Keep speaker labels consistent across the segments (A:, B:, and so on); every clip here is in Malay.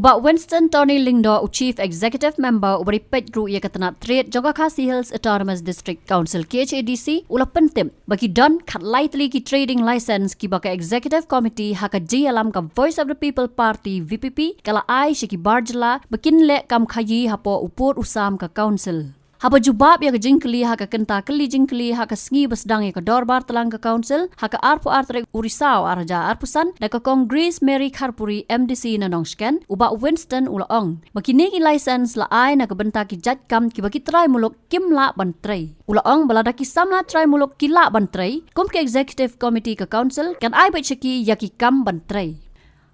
A: Ubak Winston Tony Lingdo, Chief Executive Member ubari pej group ia katana trade Geographic Hills Autonomous District Council KHADC ula penting bagi don kat lightly ki trading license ki baka Executive Committee haka Jylla ka Voice of the People Party VPP kala ai shiki Jylla bakin le kam khayi hapo upur usam ka council. Haba jubab ya ke jingkeli haka kenta keli jingkeli haka sengi besdang ya ke dorbar telang ke council haka arpu artrek urisau arja arpusan da ke Congress Mary Kharpuri MDC na nongsken uba Winston ulaong makini ki license la ai na ke benta ki jaj kam ki baki Trai Muluk kim la ban Trei ulaong balada ki samla Trai Muluk ki la ban Trei kum ke executive committee ke council kan ai bai cheki ya ki kam ban Trei.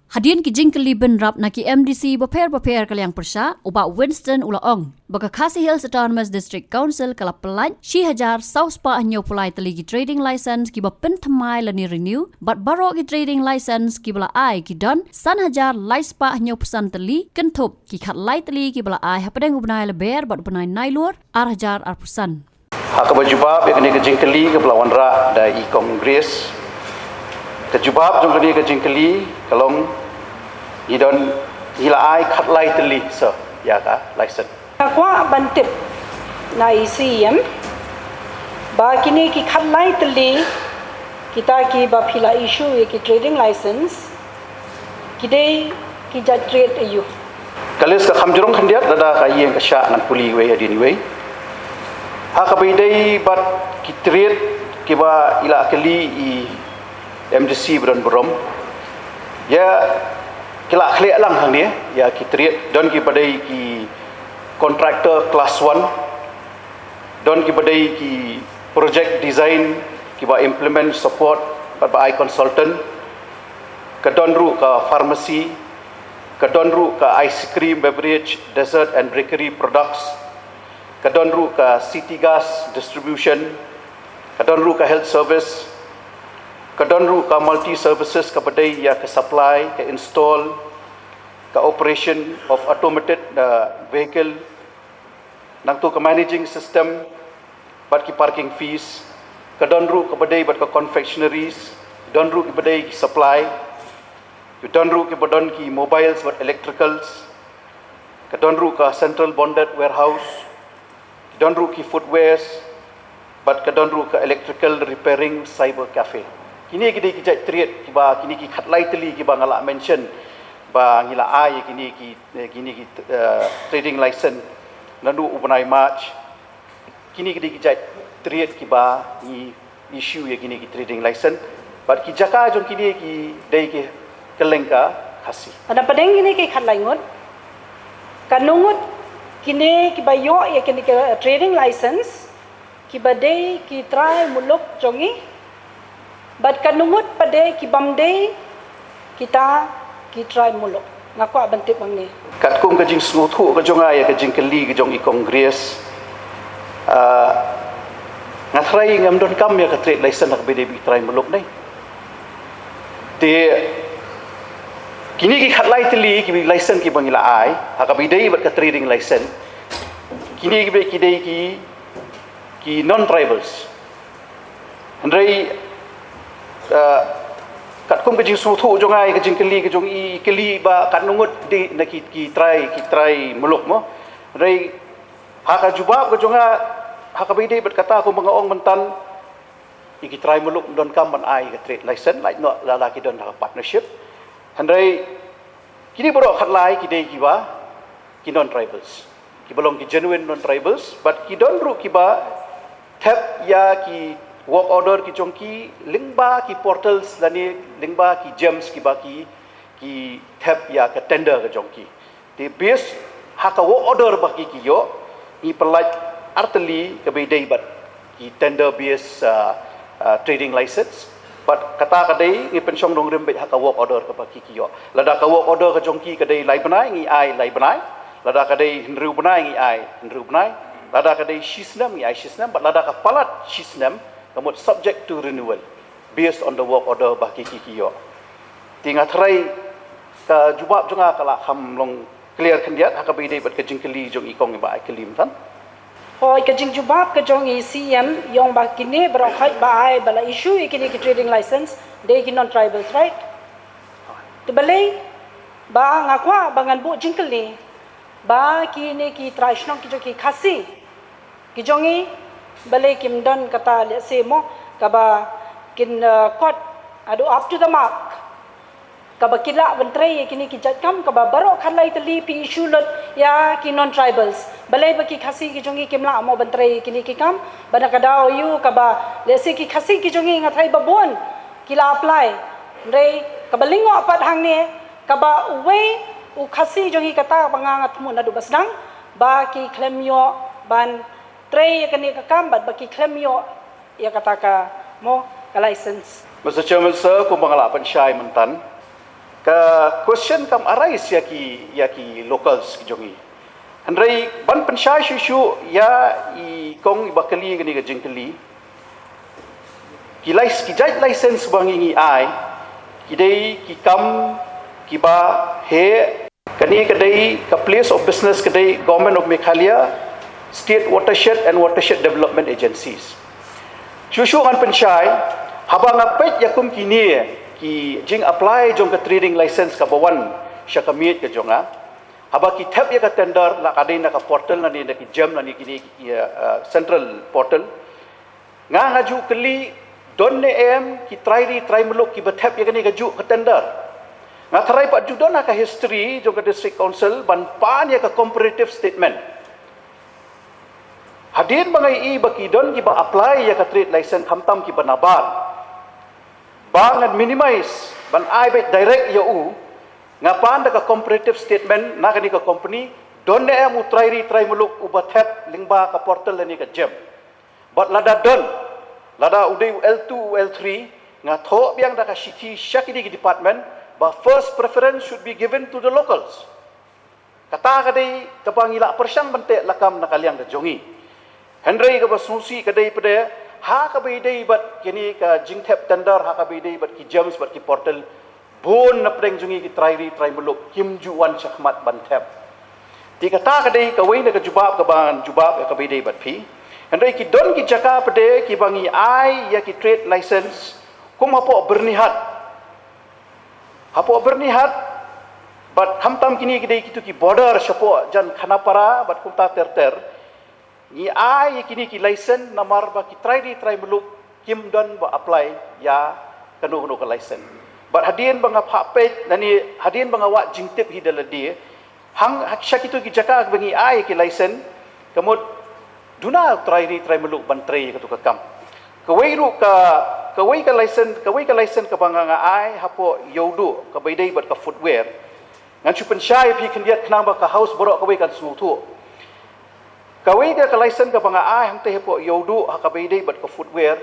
A: Hadian ki jingkeli benrap na ki MDC baper kaliang persya uba Winston ulaong baka Khasi Hills Autonomous District Council kala pelan shi hajar sauspa anyo pulai teli ki trading license ki ba pentamai lani renew bat baro ki trading license ki bala ai ki don san hajar laispa anyo pesan teli kentup ki khat lai teli ki bala ai hapadeng ubnai leber bat ubnai nailur ar hajar ar pesan.
B: Hak bajubab ya kini ke jingkeli ke belawan ra da i Congress kejubab jong kini ke jingkeli kalong idon hila ai khat lai teli so ya ka license
C: Kwa bantip na ICM ba kini ki khat lai teli kita ki ba phila issue ye ki trading license kidai ki ja trade ayu
B: kalis ka khamjurong khandiat dada ka yeng ka sha ngan puli we adini we ha ka bidai bat ki trade ki ba ila kali i MDC bron brom ya kila khlek lang hang ni ya ki trade don ki badai ki contractor class 1 don ki badai ki project design ki ba implement support ba ai consultant ka don ru ka pharmacy ka don ru ka ice cream beverage dessert and bakery products ka don ru ka city gas distribution ka don ru ka health service ka don ru ka multi services ka badai ya ka supply ka install ka operation of automated vehicle nang tu ka managing system bat ki parking fees ka don ru ka badai bat ka confectionaries don ru ki badai ki supply ki don ru ki badon ki mobiles bat electricals ka don ru ka central bonded warehouse ki don ru ki footwears bat ka don ru ka electrical repairing cyber cafe kini ki ki jai trade ki ba kini ki khatlai teli ki ba ngala mention ba ngila ai kini ki trading license nandu ubnai march kini ki jai trade ki ba ni issue ye kini ki trading license but ki jaka jong kini ki dei ki kelengka khasi
C: ada padeng kini ki khatlai ngot kanungut kini ki ba yo ye kini ki trading license ki ba dei ki Trai Muluk jongi bat kanungut pade ki bamde kita ki Trai Muluk ngaku abantip bang ni
B: kat kum ka jing snuthu ka jong ai ka jing keli ka jong i congress ngatrai ngam don kam ya ka trade license nak bede bi Trai Muluk nei te kini ki khatlai teli ki license ki bangila ai ha ka bidei bat ka trading license kini ki dei ki non tribals andrai kat kum kejing suthu jong ai kejing keli ke jong i keli ba kat nungut di na ki Trai Muluk mo rei ha ka jubab ke jong ha ka bide bet kata aku mengaong mentan ki Trai Muluk don kam ban ai ke trade license like no la ki don ha partnership andai kini boro khat lai ki dei ki ba ki non tribals ki belong ki genuine non tribals but ki don ru ki ba tap ya ki work order ki chongki lingba ki portals lani lingba ki gems ki baki ki tap ya ka tender ka chongki te base ha ka work order baki ki yo ni pelaj arteli ka bedai bat ki tender base trading license but kata ka dei ni pensiong dong rem ha ka work order ka baki ki yo lada ka work order ka chongki ka dei lai banai ngi ai lai banai lada ka dei hinru banai ngi ai hinru banai lada ka dei shisnam ngi ai shisnam but lada ka palat shisnam kamut subject to renewal based on the work order baki kikiyo tinga Trai ka jubab jonga kala kham long clear khandiat ha ka bidei bat ka jingkeli jong ikong ba ai kelim tan
C: hoi ka jing jubab ka jong ICM yong ba kini bro khai ba ai bala issue kini ki trading license de ki non tribals right to balai ba ngakwa bangan bu jingkel ni ba kini ki trai shnong ki jo ki khasi ki jongi bale kim don kata le se mo kaba kin kot adu up to the mark kaba kila bentrei kini ki jatkam kaba barok khalai tali pi issue lot ya ki non tribals bale ba ki khasi ki jongi kimla mo bentrei kini ki kam bana kadao yu kaba le se ki khasi ki jongi ngathai babon kila apply rei kaba lingo pat hang ni kaba uwe u khasi jongi kata banga ngatmun adu basdang ba ki claim yo ban Trei ya kini kakam bat baki claim yo ya kata ka mo ka license.
B: Mr. Chairman sir, kung mga pensyai mentan, ka question kam arise ya ki locals ki jongi. Andrei ban pensyai shu ya i kong ibakali kini ka jingkali. Ki license bang ingi ai, ki dei ki kam ki ba he kani kadai ka place of business kadai government of Meghalaya State Watershed and Watershed Development Agencies. Shushu kan pensyai, habang apet yakum kini ki jing apply jong ka trading license ka bawan siya kamit ka jonga. Habang ki tap ya ka tender la kadai na ka portal na ni na ki jam na ni kini central portal. Nga ngaju keli don ne ki trai muluk ki batap ya kani ka ju ka tender. Nga try pat ju don ka history jong ka district council ban pan ya ka comparative statement. Hadin bangai baki don ki ba apply ya ka trade license hamtam ki banabar. Bangan minimize ban ai bet direct ya u ngapan da ka comparative statement na kani ka company don ne mu trai muluk u bathep lingba ka portal ni ka gem. But lada don lada udai L2 L3 nga tho biang da ka city shakidi ki department but first preference should be given to the locals. Kata kadai kapangila persang bante lakam nakaliang da jongi. Henry ka basusi kadai pada ha ka bidai bat kini ka jingtep tender ha ka bidai bat ki gems bat ki portal bon na preng jungi ki trai muluk kim juan chakmat bantep ti kata kadai ka wei na ka jubab ka bidai bat pi Henry ki don ki jaka pada ki bangi ai ya ki trade license kum hapo bernihat bat hamtam kini kidai kitu ki border sapo jan khanapara bat kumta ter ni ai kini ki license namar ba ki trai muluk kim don ba apply ya kanu ka license but hadien banga phapet nani hadien banga wa jingtip hidaladi hang haksha kitu ki jaka bangi ai ki license kamut duna trai muluk ban trai ka tu ka kam kawai ka license ka banga nga ai hapo yodu ka baidai bat ka footwear ngan chu pensyai pi kendiat knang ba ka house borok kawai kan smutu kawai ka license ka banga ai hang te hapo yodu ha ka baidai bat ka footwear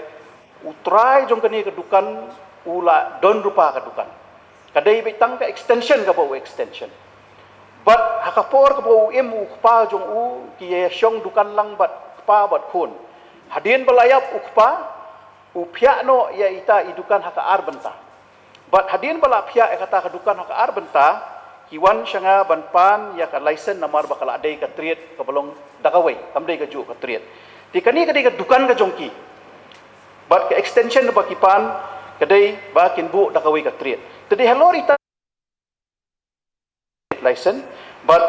B: utrai jong kani ka dukan ula don rupa ka dukan kadai bitang ka extension ka bo extension but ha ka por ka bo u pa jong u ki ye syong dukan lang bat pa bat khun hadien balayap ukpa upya no ya ita idukan haka arbenta but hadien bala pya kata kadukan haka arbenta kiwan syanga banpan ya ka license namar bakal adai ka trade ka balong dakawai kamdai ka ju ka trade ti kani kadai ka dukan ka jongki but ka extension ba kipan kadai ba kinbu dakawai ka trade tadi hello ita license but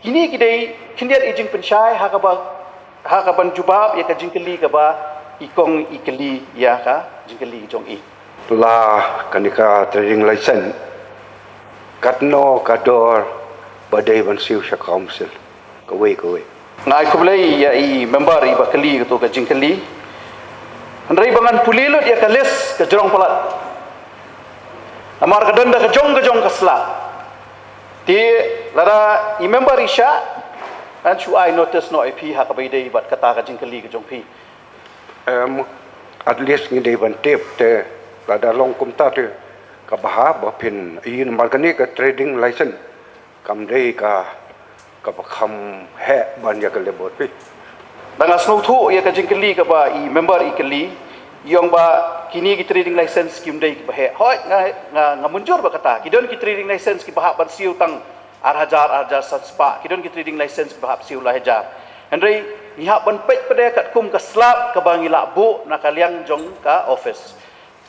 B: kini kidai kindiat ijing pensyai haka ban jubab ya ka jingkeli ka ba ikong ikeli ya ka jingkeli jong i
D: la kanika trading license katno kador badai ban siu sha council kawai
B: ngai kublai ya i member i bakeli to ka jingkeli andrai bangan pulilut ya ka les ka jorong palat amar ka danda ka jong ka sla ti lara i member isha and chu I notice no IP ha ka baidai bat kata ka jingkeli ka jong pi
D: at least ni dei ban tip te Lada long kumta te ka baha ba pin in margani ka trading license kam dei ka bakham he ban ya ka lebot pi
B: danga snow thu ya ka jingkeli ka ba I member ikeli yong ba kini ki trading license kim dei ba he hoi nga munjur ba kata kidon ki trading license ki baha ban siu tang arhajar satspa kidon ki trading license ki baha siu lahajar andrei niha ban pet pada kat kum ka slap ka bangila bu na kaliang jong ka office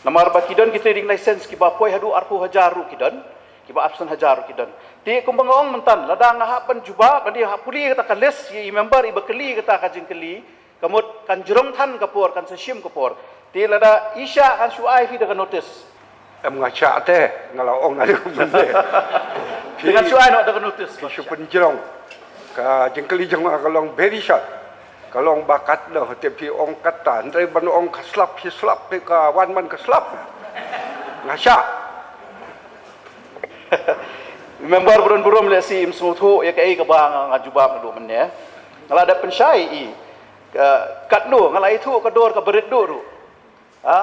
B: namar ba kidon ki trading license ki ba poi hadu arpu hajar ru kidon kiba absen hajar kidan ti kumbang ong mentan lada ngahap ban juba kadi hap puli kata kales ye member iba keli kata kajing keli kamut kan jerong than kapor kan seshim kapor ti lada isya kan suai fi dengan notice
D: em ngaca teh ngalau ong nari kumende
B: dengan suai nak dengan notice
D: isu penjerong ka jengkeli jengma kalong very short kalong bakat dah tiap pi ong kata ndai ban ong kaslap hislap pe ka wan man kaslap ngaca
B: member buron-buron lesi im smutu ya kai ka bang ngajubam do menne ngala ada pensyai i kat do ngala itu ka dor ka berit do ha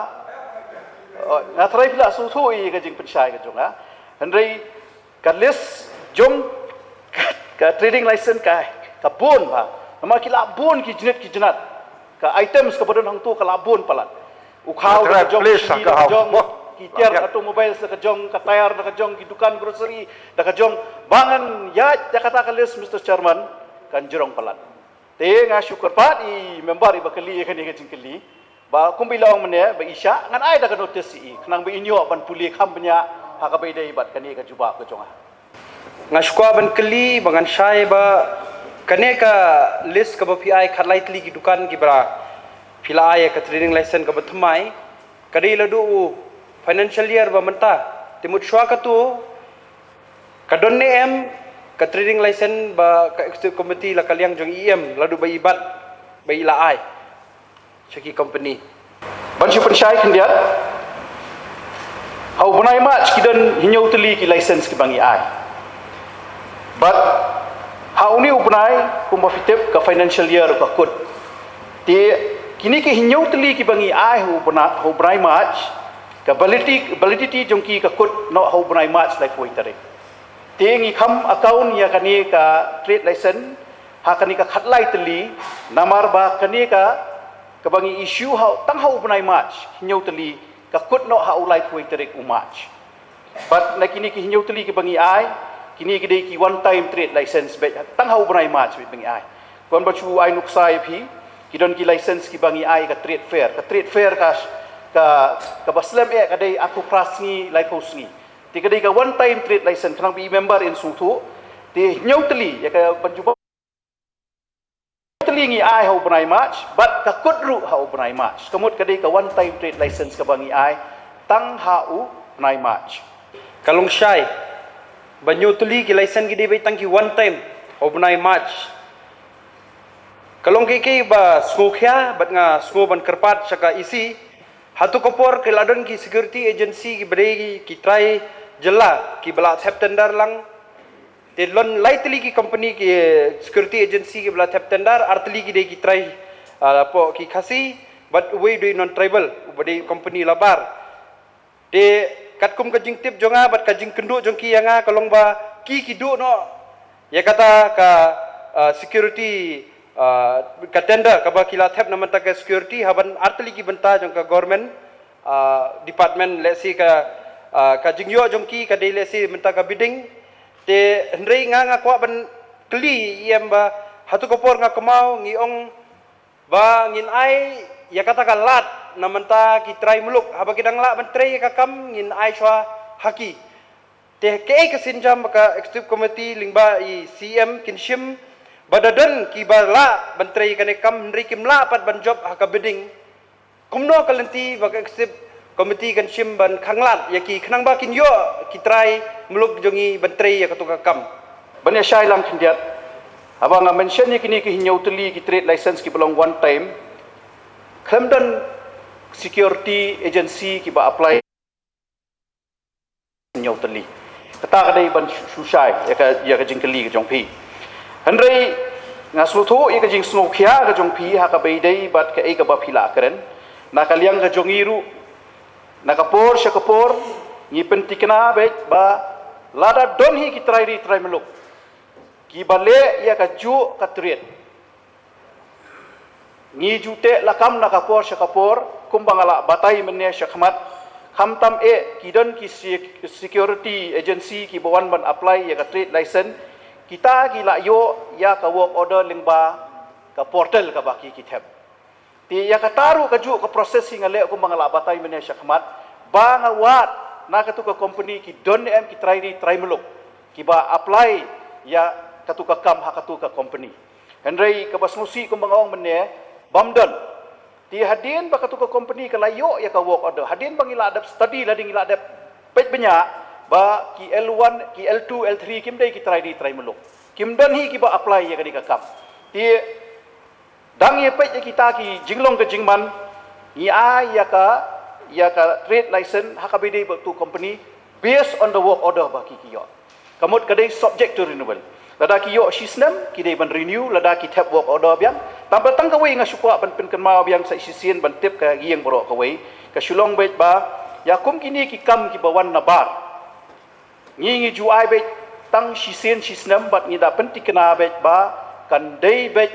B: ngatrai pula sutu i ka jing pensyai ka jong ha hendrai ka list jong ka trading license ka bon ba nama ki labon ki jenat ka items ka bodon hang tu ka labon palat ukhau ka jong ka jong ki tiar automobile sa ka jong ka tayar ka jong ki dukan grocery da ka jong bangan ya kata ka list Mr Chairman kan jerong palat te nga syukur pat i member i bakali kan ka jingkeli ba kumbilaw mene ba isya ngan ai da ka notice i knang ba inyo ban puli kham banya ha ka dai bat kan ka juba ka jong
E: nga shkwa ban keli bangan shai ba kane ka list ka ba PI khatlai tli ki dukan ki bra phila ai ka trading license ka ba thmai kadai ladu financial year ba menta timut shwa ka tu ka donne em ka trading license ba ka executive committee la kaliang jong em ladu ba ibat ba ila ai chaki company
B: ban shu pensyai kendiat hau bunai match kidan hinyau teli ki license ki bangi ai but hau ni ubnai kumba fitep ka financial year ka kut ti kini ki hinyau teli ki bangi ai hu bunai match ka validity jongki ka kut no hau bunai match lai foi tare ti ngi kham account ya kani ka trade license ha kani ka khatlai teli namar ba kani ka bangi issue hau tang hau bunai match hinyau teli ka kut no hau lai foi tare u match but na kini ki hinyau teli ki bangi ai kini gede ki one time trade license be tang hau bunai match be bangi ai kon ba chu ai nuk sai phi ki don ki license ki bangi ai ka trade fair ka baslam e kadai aku prasni lai posni ti kadai ka one time trade license kanang bi member in sutu ti nyau teli ya ka banjuba teli ngi ai hau bunai match but ka kudru hau bunai match kamut kadai ka one time trade license ka bangi ai tang hau bunai match
E: kalong shai banyo tuli ki license gidi bai tangki one time obnai match kalong ke ba smokhya bat nga smo ban kerpat saka isi hatu kopor ke ladon ki security agency ki brei ki Trai Jylla ki bala thep tender lang te lon lightly ki company ki security agency ki bala thep tender artli ki de ki Trai po ki khasi but we do non tribal ubade company labar te katkum ka jing tip jonga bat ka jing kendu jongki yanga kalong ba ki du no ya kata ka security ka tender ka ba kila thep namanta ka security haban artli ki banta jong ka government department let's see ka jing yo jongki ka dei let's see menta ka bidding te hendrei nga kwa ban kli yem ba hatu kopor nga kamau ngiong ba ngin ai ya kata ka lat namanta ki Trai Muluk haba kidang la ban Trei ka kam ngin ai chwa haki te ke sinjam ka executive committee lingba i CM kinshim badadan ki bala ban Trei ka ne kam hendri kim la pat ban job haka bidding kumno kalenti ba executive committee kinshim ban khanglat ya ki khnang ba kin yo ki Trai Muluk jongi ban Trei ya ka to ka kam
B: ban ya shai lam khindiat haba nga mention ni kini ki hinyau teli ki trade license ki belong one time Khamdan security agency ki ba apply nyau teli kata kadai ban susai ya ka jingkeli ka jongpi handrei nga slutho ya ka jing smokhya ka jongpi ha ka beidai bat ka ka ba phila karen na kaliang ka jongiru na kapor syakapor ngi pentikna be ba lada don hi ki Trai Muluk ki bale ya ka ju ka triet ngi jute lakam na kapor syakapor kumbangala batai menne syakmat khamtam kidon ki security agency ki bawan ban apply ya ka trade license kita gila yo ya ka work order lingba ka portal ka baki ki thep ti ya ka taru ka ju ka processing ale kumbangala batai menne syakmat ba nga wat na katuka company ki don em ki trai di trai muluk ki ba apply ya katuka kam ha katuka company henrei ka basmusi kum bangong menne bamdon ti hadin ba katuka company ka layo ya ka work order hadin bang ila adap study la ding ila adap pej benya ba ki L1 ki L2 L3 kim dei ki trai di trai muluk kim don hi ki ba apply ya ka di ka kam ti dang ye pej ya kita ki jinglong ke jingman ni a ya ka trade license hakabidi tu company based on the work order baki kiyo kamut kadai subject to renewal lada kiyo shisnem kidai ban renew lada ki tap work order biang tambah tang kawai nga supua ban pen kenma biang sa isisien ban tip ka gieng borok kawai ka Shillong bet ba ya kum kini ki kam ki bawan na bar ngi juai bet tang shisien shisnem bat ni da pentik kena bet ba kan dei bet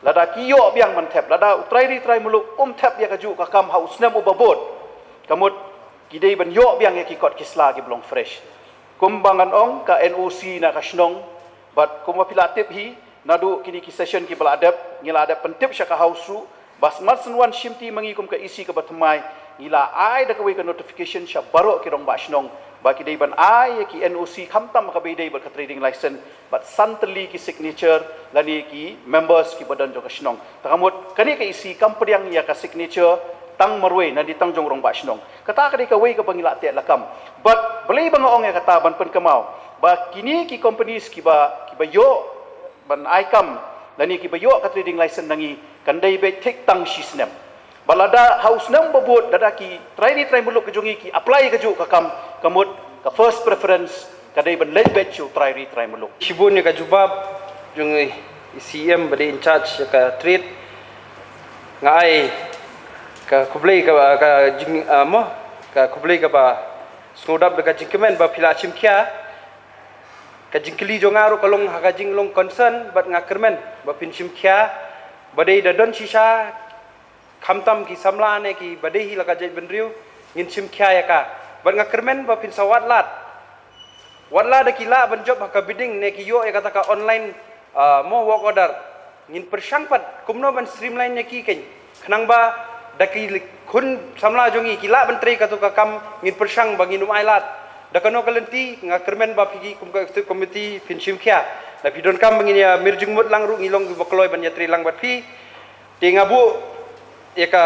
B: lada kiyo biang man tap lada utrai di trai muluk tap ya kaju ka kam haus nem ubabot kamut kidei ban yo biang ya ki kot kisla ki blong fresh kumbangan ong ka NOC na ka snong bat kuma pilatip hi nadu kini ki session ki baladap ngila adap pentip syaka hausu bas marsenwan shimti mangi kum ka isi ka batmai ngila ai da kawai ka notification sya baro ki rong ba snong ba kidei ban ai ki NOC khamtam ka beidei ba ka trading license bat santli ki signature lani ki members ki badan jong ka snong takamut kani ka isi kampriang ya ka signature tang marway na di tang jong rong ba snong kata ka di ka wei ka bangila te lakam but belai bang ong ya kata ban pen kamau ba kini ki companies ki ba yo ban aikam lani ki ba yo ka trading license nangi kandai be tek tang shisnem balada house nam babut dada ki try ni try muluk kejongi ki apply keju ka kam kamut ka first preference kadai ban let bet chu try ni try muluk
E: Shibun ni ka jubab jung CM bade in charge ka trade ngai ka kublai ka jing mo ka kublai ka ba snodap ka jingkemen ba phila chimkhia ka jingkli jongaru kalong ha ka jinglong concern bat ngakermen ba pin chimkhia bade da don shisha khamtam ki samla ne ki bade hi laka jai benriu ngin chimkhia ya ka bat ngakermen ba pin sawat lat watla da kila ban job ka bidding ne ki yo ya kata ka online mo work order ngin persangpat kumno ban streamline ne ki ken khnang ba da ki khun samla jongi kila ban trei ka to ka kam ngin persang bangin ailat da kano kalenti nga kermen ba pigi kum ka committee fin chimkhia da pidon kam bangin ya mirjung mut lang ru ngilong bi bakloi ban ya tri lang bat pi te ngabu ya ka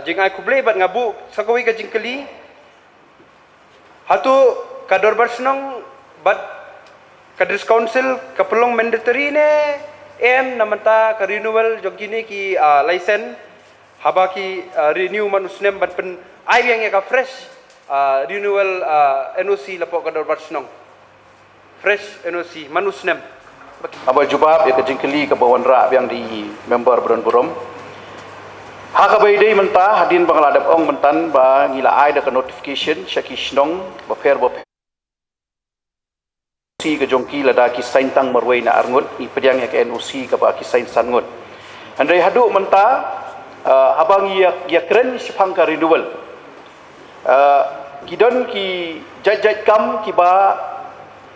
E: jingai kuble bat ngabu sakawi ka jingkeli hatu kador barsnong but kadris council kapelong mandatory ne namanta ka renewal jogine ki license haba ki renew manusnem but pen ai yang ka fresh renewal NOC lapo kador barsnong fresh NOC manusnem
B: aba jubab ya ka jingkeli ka bawan ra yang di member bron burom ha ka baidei menta hadin bangla adap ong mentan ba ngila ai da ka notification syaki snong ba fair ba si ke jongki lada ki sign tang marwai na arngut i pediang ya ke NOC ka ba ki sign sangut andai hadu menta habang ya keren sipang ka renewal kidon ki jaj kam ki ba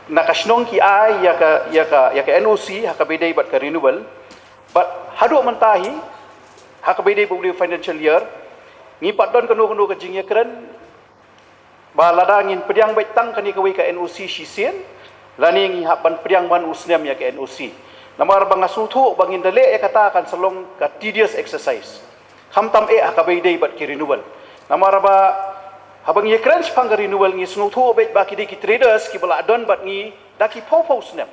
B: nakasnong ki ai ya ka NOC ha ka bedai bat ka renewal but hadu mentahi ha ka bedai bu financial year ngi padon kanu ka jing ya keren ba lada ngin pediang bai tang kani ka wei ka NOC shisien lani ngi haban priang man usnem ya ke NOC namar bang asuthu bangin dale ya kata akan selong ka tedious exercise khamtam hakabai dei bat ki renewal namar ba habang ye crunch pang renewal ngi snuthu bet ba ki ki traders ki bala don bat ngi daki pau snem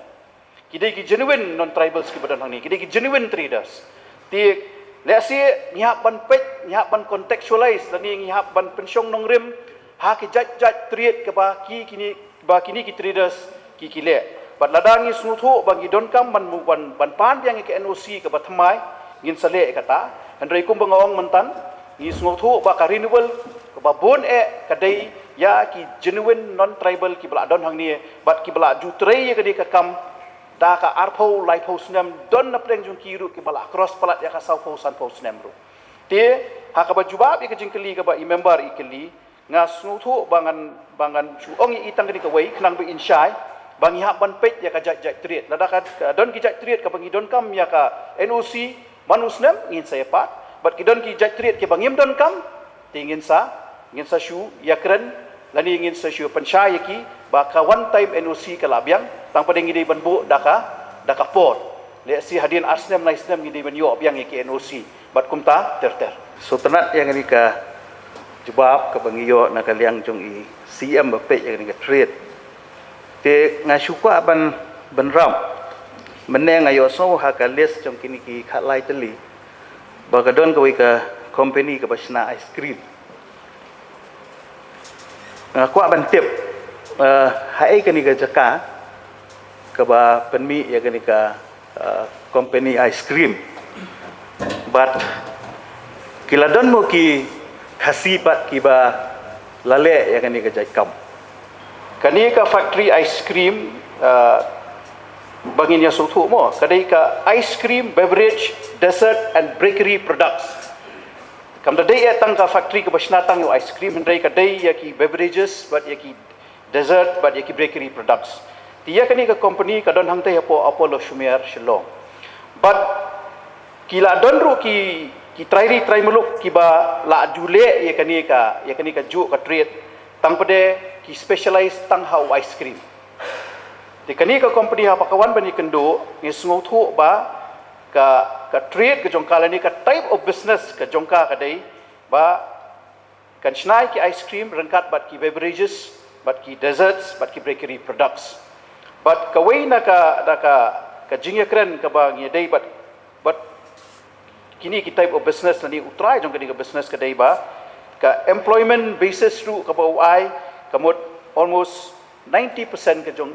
B: ki dei ki genuine non tribals ki badan hang ni ki dei ki genuine traders ti let's say ngi haban pet ngi haban contextualize lani ngi haban pensiong nong rim ha ki jaj trade ke ba ki kini ki traders kikile bat ladangi snuthu bagi donkam ban pan yang ke NOC ke batmai ngin sale kata andrai kum bangawang mentan ngi snuthu ba ka renewal ke babon kadai ya ki genuine non tribal ki bala don hang ni bat ki bala ju Trei ke di ka kam da ka arpho laipo snam don na pleng jung kiru ki bala cross palat ya ka sau po san po snam ru te ha ka ba jubab ke jingkeli ka ba i member ikeli nga snuthu bangan chu ong itang ke di ka wei khnang be inshai bangi hak ban pet ya ka jaj trade lada ka don ki jaj trade ka bangi don kam ya ka NOC manusnem ngin saya pat bat ki don ki jaj trade ke bangim don kam tingin sa shu ya kren lani ingin sesyu pensyai ki baka one time NOC ka labiang tang pada ngidi banbu daka port le si hadian arsnem laisnem ngidi ban yo biang ki NOC bat kumta ter so tenat yang ni ka jubab ka bangiyo na kaliang jong i CM bape yang ni ka trade te ngasuka ban ram meneng ayo so ha ka list jong kini ki khatlai Tylli baka don ka ka company ka basna ice cream kuat bantip hai kani ka jaka ka ba penmi ya kani ka company ice cream but kiladon mo ki khasipat ki ba lale ya kani ka jakam kani ka factory ice cream bangin ya sutu mo kadai ka ice cream beverage dessert and bakery products kam da dai tang ka factory ka basna tang yo ice cream hendai ka dai ya ki beverages but ya ki dessert but ya ki bakery products tiya kani ka company ka don hang tai Apollo Shumer Shillong but kila don ru ki trai muluk ki ba la jule ya kani ka ju ka trade tang pade ki specialize tang how ice cream ti kani ka company ha pakawan bani kendo ni sungu thu ba ka trade ka jongka ni ka type of business ka jongka ka dai ba kan snai ki ice cream rangkat bat ki beverages bat ki desserts bat ki bakery products but ka way na ka jingya kren ka ba ngi dai but kini ki type of business ni utrai jong ka business ka dai ba ka employment basis ru ka ba ai kamot almost 90% ke jong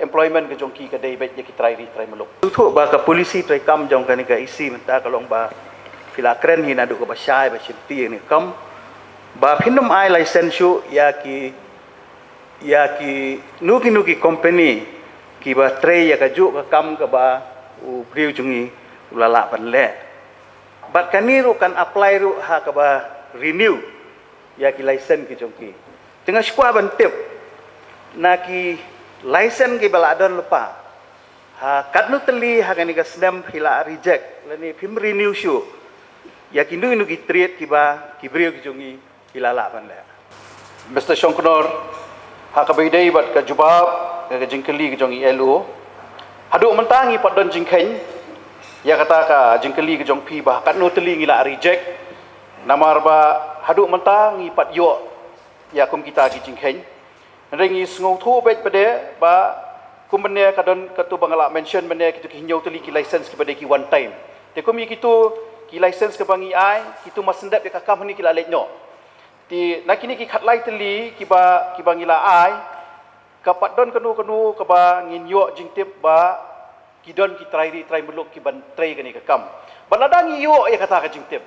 B: employment ke jong ki ka dei bet ki trai muluk tu ba ka polisi trai kam jong ka ni ka isi menta ka long ba kila kren hi na du ka ba shai ba chinti ni kam ba phinum ai license ya ki nuki company ki ba Trei ya ka ju ka kam ka ba u priu jungi ulala ban le bat kani ru kan apply ru ha ka ba renew ya ki license ki jong ki tengah skua ban tip na ki license ki baladon lupa ha katnu Tylli ha kani ka snem hila reject lani phim renew shu ya ki nu ki treat ki ba ki brio ki jungi hilala ban le Mr. Shongknor ha ka beidai bat ka jubab ka jingkeli ki jongi LO hadu mentangi padon jingkhen ya kata ka jingkeli ki jong pi ba katnu Tylli ngila reject namar ba hadu mentangi pat yo ya kum kita ki jingkhen ringi sngo thu bet pade ba kumbene kadon katu bangala mention mene kitu ki hinyau Tylli ki license ki pade ki one time te kumi kitu ki license ke bangi ai kitu masendap ya kakam ni ki la lenyo ti nakini ki khatlai Tylli ki bangila ai kapat don kanu ka ba nginyo jingtip ba ki don ki trai muluk ki ban Trei kani kakam baladang iyo ya kata ka jingtip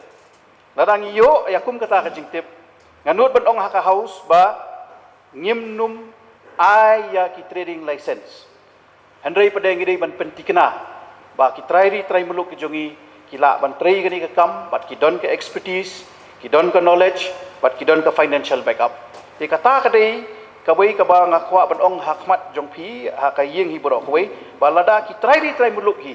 B: ladang iyo ya kum kata ka jingtip nganut ban ong haka house ba ngimnum ai ya ki trading license handrai pada ngidai ban pentikna ba ki trai muluk ki jongi kila ban Trei gani ka kam bat ki don ka expertise ki don ka knowledge bat ki don ka financial backup ti kata ka dei ka wei ka ba ngakwa ban ong hakmat jong phi ha ka yeng hi borok wei ba lada ki trai muluk hi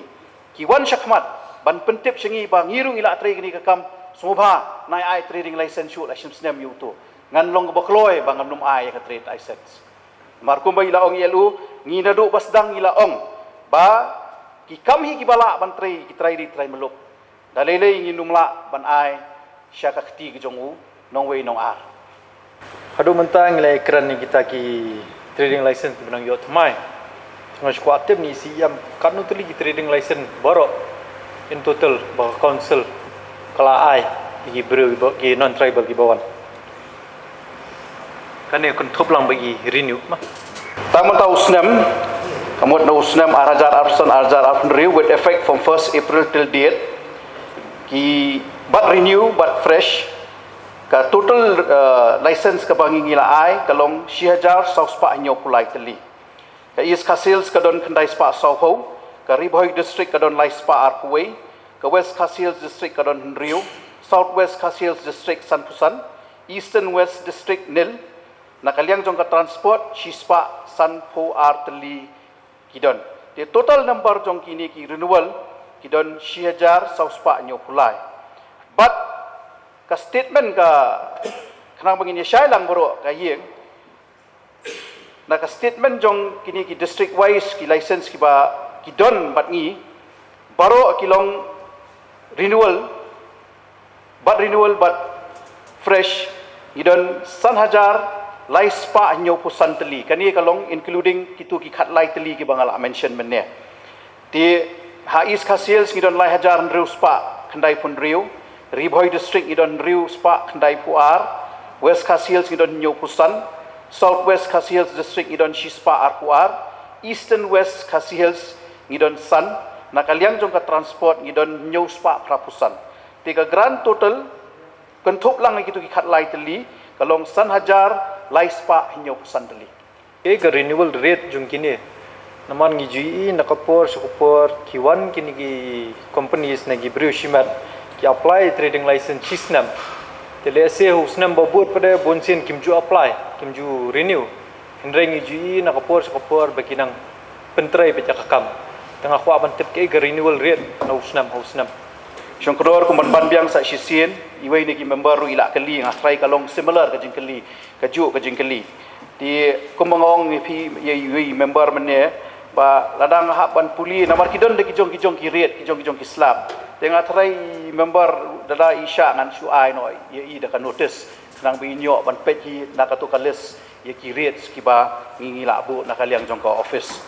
B: ki wan shakmat ban pentip sengi ba ngirung ila Trei gani ka kam sumubha nai ai trading license shu la shimsnem yu to ngan long bakloi bangan num ai ka trade license markum ba ila ong yelu ngina du basdang ila ong ba ki kam hi ki bala ban Trei ki trai muluk dalele nginum la ban ai syaka khti ki jongu nong wei nong ar
F: hadu mentang nilai kran ni kita ki trading license benang yo tmai tengah sku aktif ni siam kanu Tylli ki trading license borok in total ba council kala ai ki bro ki non tribal ki bawan kan ni kun thop lang bagi renew mah
B: taman ta usnam kamot na usnam arajar arson renew with effect from 1st April till date ki but renew but fresh ka total license ka bangi ngila ai kalong 1000 sauspa nyo pulai Tylli ka is kasils ka don khandai spa sauho ka Riboy district ka don lai spa arkuwei ka West Kasils district ka don Rio Southwest Kasils district Sanpusan Eastern West district nil nakaliang jong ka transport shispa sanpo Tylli kidon the total number jong kini ki renewal kidon 1000 sauspa nyo pulai but ka statement ka kanang bangin syai lang boro ka yeng Naka statement jong kini ki district wise ki license ki ba ki don bat ngi baro kilong renewal but fresh idon san hajar lai spa nyo pusan Tylli kani kalong including kitu ki khat lai Tylli ki bangala mention menne ti hais khasiels idon lai hajar riu spa khandai pun riu Ribhoi district idon riu spa khandai puar west khasiels idon nyo pusan Southwest Khasi Hills District idon Shispa Arpuar, Eastern West Khasi Hills idon San, nakaliang jong ka transport idon New Spa Prapusan. Tiga grand total pentup lang gitu ki khatlai Tylli, kalong San Hajar, Lai Spa New Pusan Tylli.
F: Ke renewal rate jong kini. Naman ngijui nakapor sukupor kiwan kini ki companies nagi brio shimat ki apply trading license chisnam. Tele se husnam babut pada bonsin kimju apply, kimju renew. Hendreng ngijui nakapor sukupor bakinang pentrai pecakakam. Tengah ku aban tip ke renewal rate na husnam.
B: Syongkror kumban biang sa sisien, iway ni ki member ru ila kali nga try kalong similar ka jingkali, kaju ka jingkali. Di kumangong ni pi iway member mene ba ladang hapan puli namar kidon de kijong ki rate, kijong ki slab. Tengah try member dada isya ngan su ai noi, ye da ka notice nang binyo ban peki nakatu kalis ye ki rate ki ba ngingila bu nakaliang jong ka office.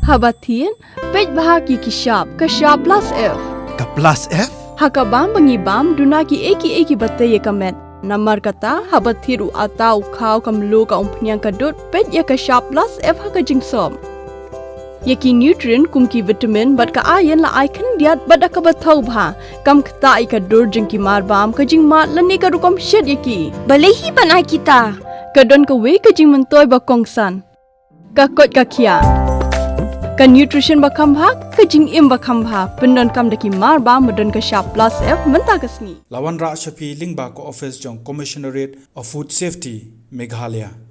G: Habatin, pej bahagi kishab, kashab plus F.
H: Ka plus F?
G: Hakabam bangibam dunaki eki batay kamet. Namar kata habathiru atau kau kamlu ka umpnyang kadut pej ya kashab plus F haka jingsom. Yaki nutrient kumki vitamin bat ka ayan la icon diat bat ka bathau bha kam kta ka dur jingki marbam ka jing mat lani ka rukom shed yaki.
I: Balehi banai kita.
G: Kadon ka we ka jing mentoy ba kongsan. Ka kot ka kia. Ka nutrition bakam bha ka jing im bakam bha pendon kam daki mar ba modon ka sharp plus F menta kasni
H: Lawan Ra Shafi Lingba ko office jong Commissionerate of Food Safety Meghalaya.